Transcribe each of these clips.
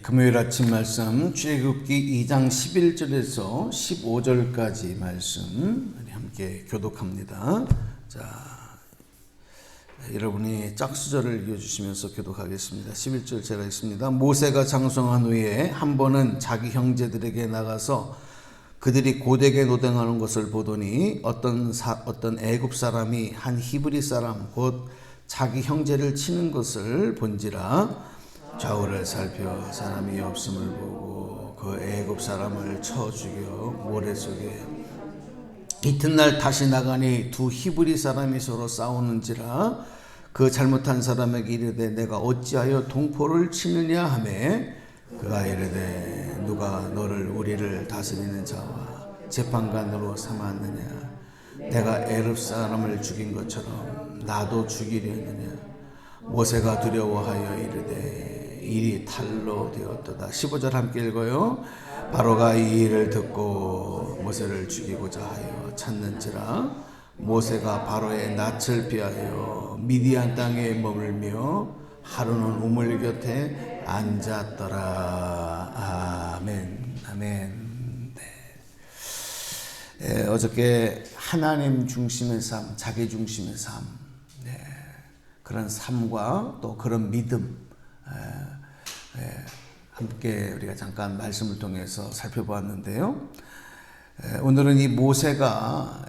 금요일 아침 말씀 출애굽기 2장 11절에서 15절까지 말씀 함께 교독합니다. 자, 여러분이 짝수절을 이어주시면서 교독하겠습니다. 11절 제가 읽습니다. 모세가 장성한 후에 한 번은 자기 형제들에게 나가서 그들이 고되게 노동하는 것을 보더니 어떤 애굽 사람이 한 히브리 사람 곧 자기 형제를 치는 것을 본지라. 좌우를 살펴 사람이 없음을 보고 그 애굽 사람을 쳐 죽여 모래 속에 이튿날 다시 나가니 두 히브리 사람이 서로 싸우는지라. 그 잘못한 사람에게 이르되 내가 어찌하여 동포를 치느냐 하매 그가 이르되 누가 너를 우리를 다스리는 자와 재판관으로 삼았느냐. 내가 애굽 사람을 죽인 것처럼 나도 죽이려느냐. 모세가 두려워하여 이르되 일이 탈로 되었도다. 15절 함께 읽어요. 바로가 이 일을 듣고 모세를 죽이고자 하여 찾는지라. 모세가 바로의 낯을 피하여 미디안 땅에 머물며 하루는 우물 곁에 앉았더라. 아멘. 아멘. 네. 어저께 하나님 중심의 삶, 자기 중심의 삶, 그런 삶과 또 그런 믿음 함께 우리가 잠깐 말씀을 통해서 살펴보았는데요. 오늘은 이 모세가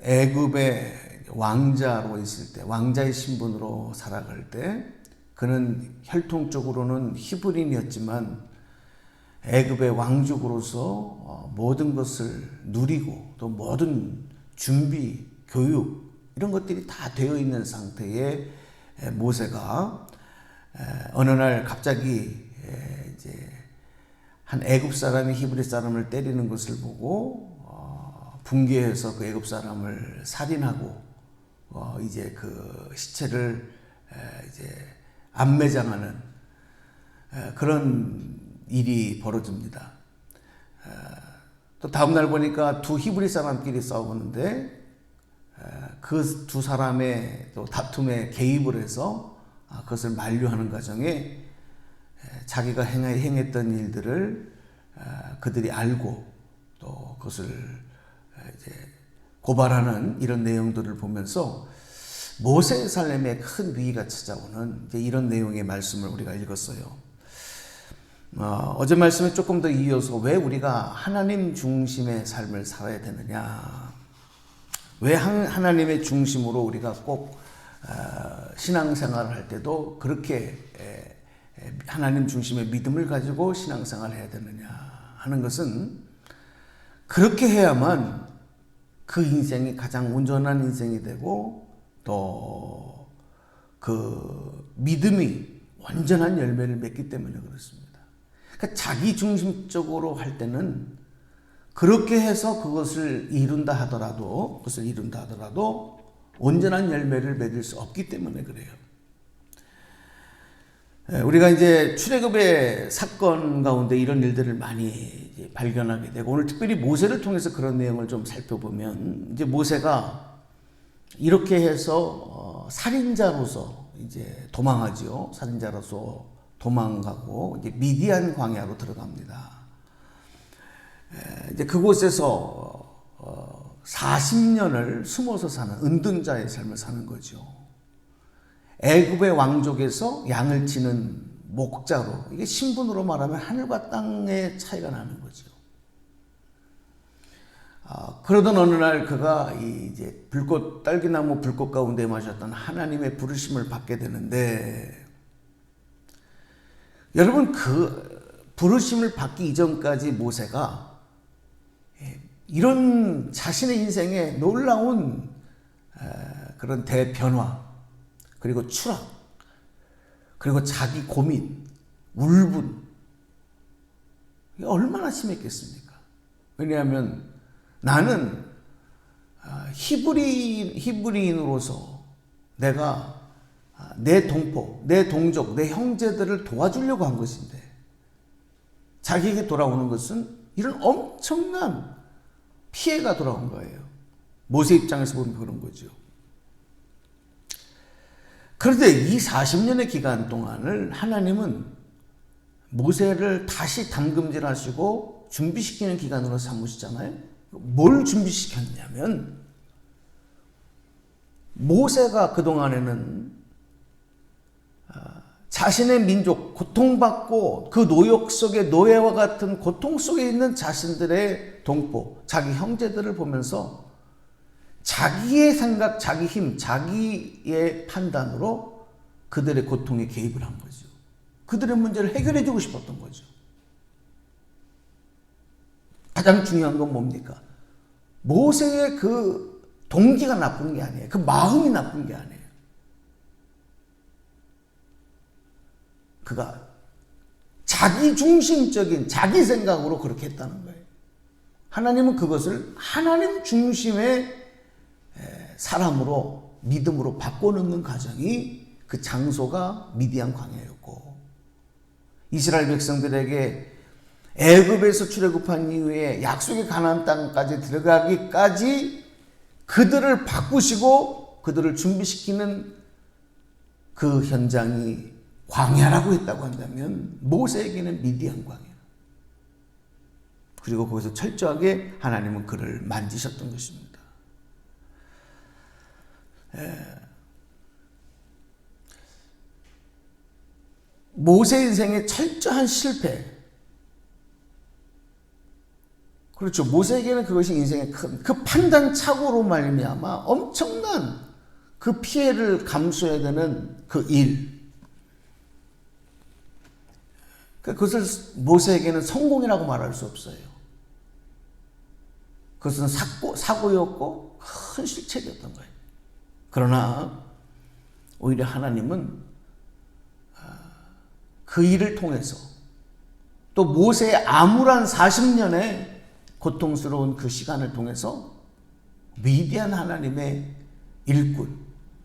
애굽의 왕자로 있을 때, 왕자의 신분으로 살아갈 때 그는 혈통적으로는 히브리인이었지만 애굽의 왕족으로서 모든 것을 누리고 또 모든 준비, 교육 이런 것들이 다 되어 있는 상태의 모세가 어느 날 갑자기 이제 한 애굽 사람이 히브리 사람을 때리는 것을 보고 분개해서 그 애굽 사람을 살인하고 이제 그 시체를 이제 안매장하는 그런 일이 벌어집니다. 또 다음 날 보니까 두 히브리 사람끼리 싸우는데 그 두 사람의 또 다툼에 개입을 해서 그것을 만류하는 과정에 자기가 행했던 일들을 그들이 알고 또 그것을 이제 고발하는 이런 내용들을 보면서 모세의 삶에 큰 위기가 찾아오는 이제 이런 내용의 말씀을 우리가 읽었어요. 어제 말씀에 조금 더 이어서 왜 우리가 하나님 중심의 삶을 살아야 되느냐, 왜 하나님의 중심으로 우리가 꼭 신앙생활을 할 때도 그렇게 하나님 중심의 믿음을 가지고 신앙생활을 해야 되느냐 하는 것은, 그렇게 해야만 그 인생이 가장 온전한 인생이 되고 또 그 믿음이 완전한 열매를 맺기 때문에 그렇습니다. 그러니까 자기 중심적으로 할 때는 그렇게 해서 그것을 이룬다 하더라도 온전한 열매를 맺을 수 없기 때문에 그래요. 우리가 이제 출애굽의 사건 가운데 이런 일들을 많이 이제 발견하게 되고, 오늘 특별히 모세를 통해서 그런 내용을 좀 살펴보면, 이제 모세가 이렇게 해서 살인자로서 이제 도망하지요. 살인자로서 도망가고 이제 미디안 광야로 들어갑니다. 이제 그곳에서 40년을 숨어서 사는 은둔자의 삶을 사는 거죠. 애굽의 왕족에서 양을 치는 목자로, 이게 신분으로 말하면 하늘과 땅의 차이가 나는 거죠. 그러던 어느 날 그가 이제 딸기나무 불꽃 가운데 마셨던 하나님의 부르심을 받게 되는데, 여러분 그 부르심을 받기 이전까지 모세가 이런 자신의 인생에 놀라운 그런 대변화, 그리고 추락, 그리고 자기 고민, 울분, 이게 얼마나 심했겠습니까? 왜냐하면 나는 히브리인으로서 내가 내 동포, 내 동족, 내 형제들을 도와주려고 한 것인데 자기에게 돌아오는 것은 이런 엄청난 피해가 돌아온 거예요. 모세 입장에서 보면 그런 거죠. 그런데 이 40년의 기간 동안을 하나님은 모세를 다시 담금질하시고 준비시키는 기간으로 삼으시잖아요. 뭘 준비시켰냐면 모세가 그동안에는 자신의 민족, 고통받고 그 노역 속에 노예와 같은 고통 속에 있는 자신들의 동포, 자기 형제들을 보면서 자기의 생각, 자기 힘, 자기의 판단으로 그들의 고통에 개입을 한 거죠. 그들의 문제를 해결해 주고 싶었던 거죠. 가장 중요한 건 뭡니까? 모세의 그 동기가 나쁜 게 아니에요. 그 마음이 나쁜 게 아니에요. 그가 자기 중심적인 자기 생각으로 그렇게 했다는 거예요. 하나님은 그것을 하나님 중심의 사람으로 믿음으로 바꿔놓는 과정이 그 장소가 미디안 광야였고, 이스라엘 백성들에게 애굽에서 출애굽한 이후에 약속의 가나안 땅까지 들어가기까지 그들을 바꾸시고 그들을 준비시키는 그 현장이 광야라고 했다고 한다면 모세에게는 미디안 광야. 그리고 거기서 철저하게 하나님은 그를 만지셨던 것입니다. 모세 인생의 철저한 실패. 그렇죠. 모세에게는 그것이 인생의 큰 그 판단 착오로 말미암아 엄청난 그 피해를 감수해야 되는 그 일. 그것을 모세에게는 성공이라고 말할 수 없어요. 그것은 사고였고 큰 실책이었던 거예요. 그러나 오히려 하나님은 그 일을 통해서 또 모세의 암울한 40년의 고통스러운 그 시간을 통해서 위대한 하나님의 일꾼,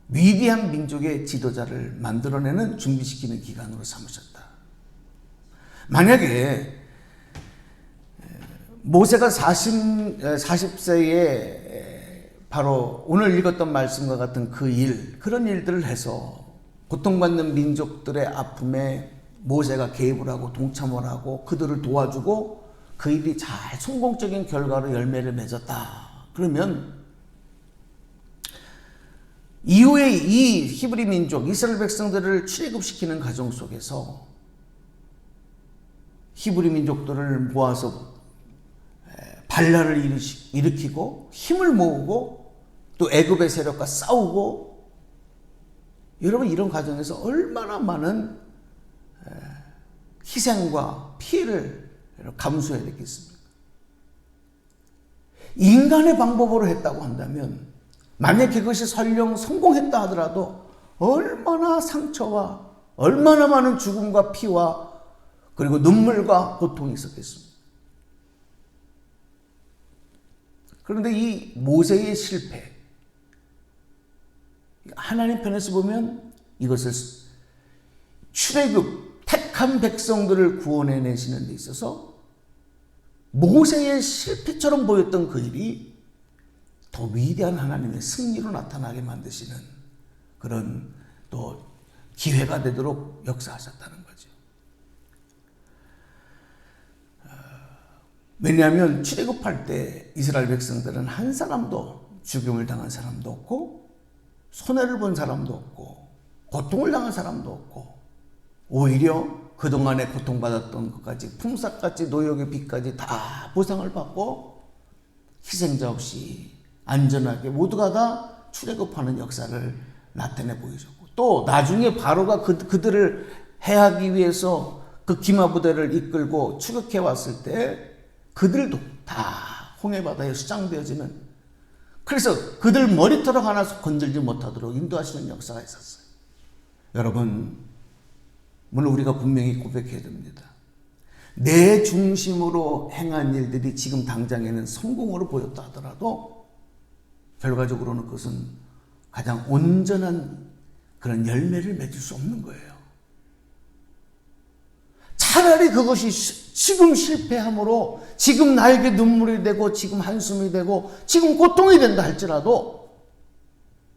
위대한 민족의 지도자를 만들어내는 준비시키는 기간으로 삼으셨다. 만약에 모세가 40세에 바로 오늘 읽었던 말씀과 같은 그 일, 그런 일들을 해서 고통받는 민족들의 아픔에 모세가 개입을 하고 동참을 하고 그들을 도와주고 그 일이 잘 성공적인 결과로 열매를 맺었다. 그러면 이후에 이 히브리 민족, 이스라엘 백성들을 출애굽시키는 과정 속에서 히브리 민족들을 모아서 반란을 일으키고 힘을 모으고 또 애굽의 세력과 싸우고, 여러분 이런 과정에서 얼마나 많은 희생과 피해를 감수해야 되겠습니까? 인간의 방법으로 했다고 한다면, 만약 그것이 설령 성공했다 하더라도 얼마나 상처와 얼마나 많은 죽음과 피와 그리고 눈물과 고통이 있었겠습니까? 그런데 이 모세의 실패, 하나님 편에서 보면 이것을 출애굽, 택한 백성들을 구원해내시는 데 있어서 모세의 실패처럼 보였던 그 일이 더 위대한 하나님의 승리로 나타나게 만드시는 그런 또 기회가 되도록 역사하셨다는 거죠. 왜냐하면 출애굽할 때 이스라엘 백성들은 한 사람도 죽임을 당한 사람도 없고 손해를 본 사람도 없고 고통을 당한 사람도 없고, 오히려 그동안에 고통받았던 것까지 품삯까지 노역의 빚까지 다 보상을 받고 희생자 없이 안전하게 모두가 다 출애굽하는 역사를 나타내 보여줬고, 또 나중에 바로가 그들을 해하기 위해서 그 기마부대를 이끌고 추격해 왔을 때 그들도 다 홍해바다에 수장되어지는, 그래서 그들 머리털 하나 건들지 못하도록 인도하시는 역사가 있었어요. 여러분, 물론 우리가 분명히 고백해야 됩니다. 내 중심으로 행한 일들이 지금 당장에는 성공으로 보였다 하더라도 결과적으로는 그것은 가장 온전한 그런 열매를 맺을 수 없는 거예요. 차라리 그것이 지금 실패함으로 지금 나에게 눈물이 되고 지금 한숨이 되고 지금 고통이 된다 할지라도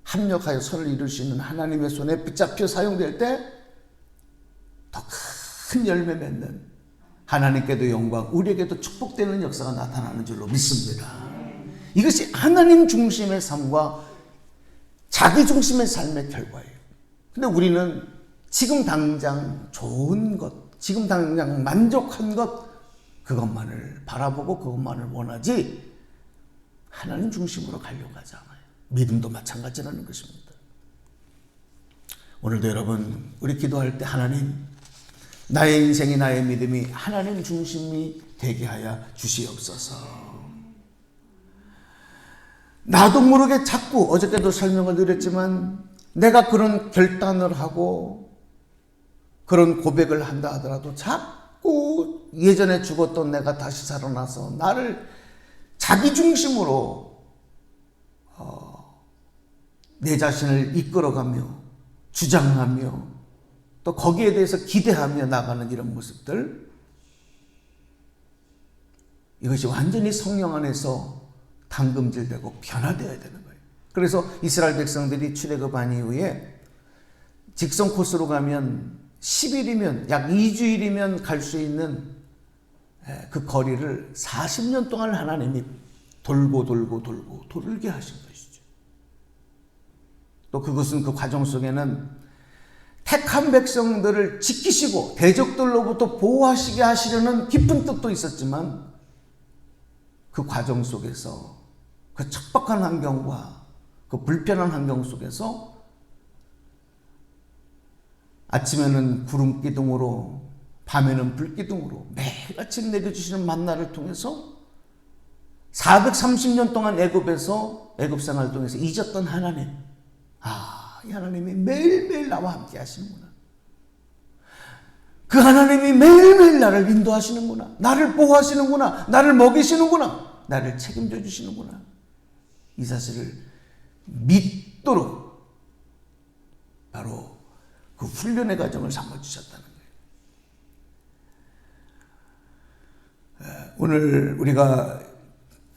합력하여 선을 이룰 수 있는 하나님의 손에 붙잡혀 사용될 때 더 큰 열매 맺는, 하나님께도 영광, 우리에게도 축복되는 역사가 나타나는 줄로 믿습니다. 이것이 하나님 중심의 삶과 자기 중심의 삶의 결과예요. 근데 우리는 지금 당장 좋은 것, 지금 당장 만족한 것, 그것만을 바라보고 그것만을 원하지 하나님 중심으로 가려고 하지 않아요. 믿음도 마찬가지라는 것입니다. 오늘도 여러분, 우리 기도할 때 하나님, 나의 인생이, 나의 믿음이 하나님 중심이 되게 하여 주시옵소서. 나도 모르게 자꾸, 어저께도 설명을 드렸지만, 내가 그런 결단을 하고 그런 고백을 한다 하더라도 자꾸 예전에 죽었던 내가 다시 살아나서 나를 자기 중심으로 내 자신을 이끌어가며 주장하며 또 거기에 대해서 기대하며 나가는 이런 모습들, 이것이 완전히 성령 안에서 담금질되고 변화되어야 되는 거예요. 그래서 이스라엘 백성들이 출애굽한 이후에 직선 코스로 가면 10일이면 약 2주일이면 갈 수 있는 그 거리를 40년 동안 하나님이 돌고 돌게 하신 것이죠. 또 그것은 그 과정 속에는 택한 백성들을 지키시고 대적들로부터 보호하시게 하시려는 깊은 뜻도 있었지만, 그 과정 속에서 그 척박한 환경과 그 불편한 환경 속에서 아침에는 구름 기둥으로, 밤에는 불 기둥으로 매일 아침 내려주시는 만나를 통해서 430년 동안 애굽에서 애굽 생활을 통해서 잊었던 하나님, 이 하나님이 매일매일 나와 함께 하시는구나. 그 하나님이 매일매일 나를 인도하시는구나. 나를 보호하시는구나. 나를 먹이시는구나. 나를 책임져 주시는구나. 이 사실을 믿도록 바로 그 훈련의 과정을 삼아주셨다는 거예요. 오늘 우리가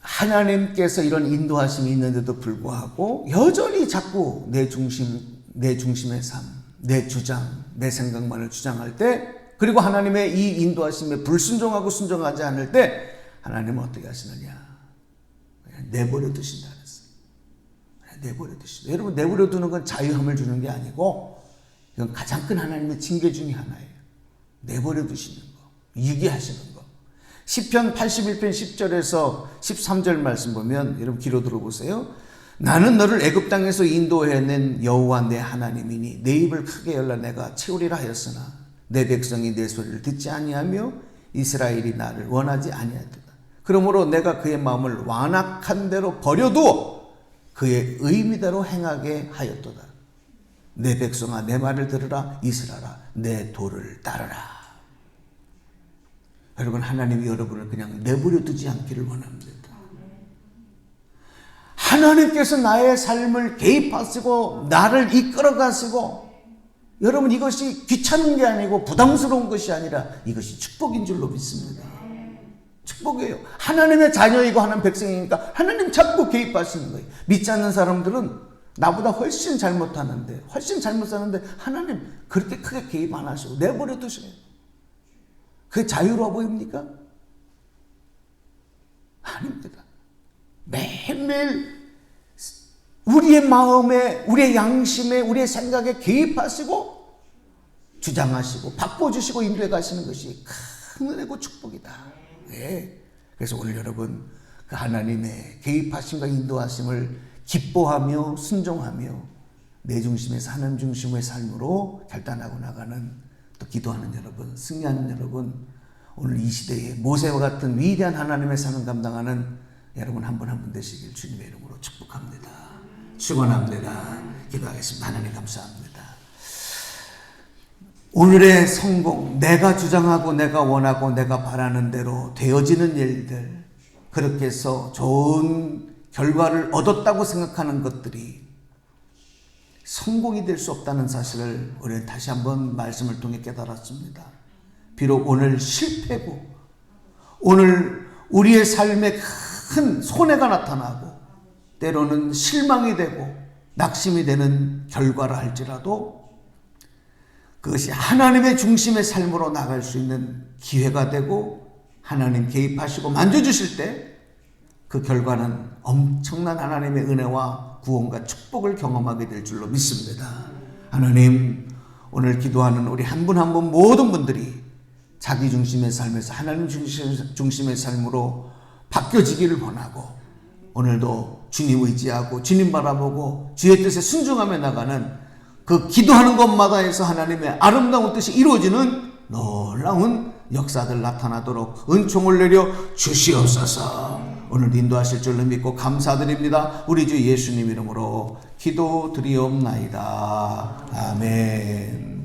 하나님께서 이런 인도하심이 있는데도 불구하고 여전히 자꾸 내 중심의 삶, 내 주장, 내 생각만을 주장할 때, 그리고 하나님의 이 인도하심에 불순종하고 순종하지 않을 때 하나님은 어떻게 하시느냐? 그냥 내버려 두신다 그랬어요. 내버려 두신다. 여러분, 내버려 두는 건 자유함을 주는 게 아니고 이건 가장 큰 하나님의 징계 중에 하나예요. 내버려 두시는 거, 유기하시는 거. 시편 81편 10절에서 13절 말씀 보면, 여러분 귀로 들어보세요. 나는 너를 애굽 땅에서 인도해낸 여호와 내 하나님이니 내 입을 크게 열라 내가 채우리라 하였으나 내 백성이 내 소리를 듣지 아니하며 이스라엘이 나를 원하지 아니하도다. 그러므로 내가 그의 마음을 완악한 대로 버려두어 그의 의미대로 행하게 하였도다. 내 백성아 내 말을 들으라. 이스라엘아 내 도를 따르라. 여러분, 하나님이 여러분을 그냥 내버려 두지 않기를 원합니다. 하나님께서 나의 삶을 개입하시고 나를 이끌어 가시고, 여러분, 이것이 귀찮은 게 아니고 부담스러운 것이 아니라 이것이 축복인 줄로 믿습니다. 축복이에요. 하나님의 자녀이고 하나님 백성이니까 하나님 자꾸 개입하시는 거예요. 믿지 않는 사람들은 나보다 훨씬 잘못하는데, 훨씬 잘못 사는데 하나님 그렇게 크게 개입 안 하시고 내버려 두시네요. 그게 자유로워 보입니까? 아닙니다. 매일매일 우리의 마음에, 우리의 양심에, 우리의 생각에 개입하시고 주장하시고 바꿔주시고 인도해 가시는 것이 큰 은혜고 축복이다. 네. 그래서 오늘 여러분, 그 하나님의 개입하심과 인도하심을 기뻐하며 순종하며 내 중심에서 하나님 중심의 삶으로 결단하고 나가는, 또 기도하는 여러분, 승리하는 여러분, 오늘 이 시대에 모세와 같은 위대한 하나님의 삶을 감당하는 여러분 한 분 한 분 되시길 주님의 이름으로 축복합니다. 축원합니다. 기도하겠습니다. 하나님 감사합니다. 오늘의 성공, 내가 주장하고 내가 원하고 내가 바라는 대로 되어지는 일들, 그렇게 해서 좋은 결과를 얻었다고 생각하는 것들이 성공이 될 수 없다는 사실을 우리는 다시 한번 말씀을 통해 깨달았습니다. 비록 오늘 실패고 오늘 우리의 삶에 큰 손해가 나타나고 때로는 실망이 되고 낙심이 되는 결과라 할지라도 그것이 하나님의 중심의 삶으로 나갈 수 있는 기회가 되고 하나님 개입하시고 만져주실 때 그 결과는 엄청난 하나님의 은혜와 구원과 축복을 경험하게 될 줄로 믿습니다. 하나님, 오늘 기도하는 우리 한 분 한 분 모든 분들이 자기 중심의 삶에서 하나님 중심의 삶으로 바뀌어지기를 원하고 오늘도 주님 의지하고 주님 바라보고 주의 뜻에 순종하며 나가는 그 기도하는 것마다에서 하나님의 아름다운 뜻이 이루어지는 놀라운 역사들 나타나도록 은총을 내려 주시옵소서. 오늘 인도하실 줄로 믿고 감사드립니다. 우리 주 예수님 이름으로 기도드리옵나이다. 아멘.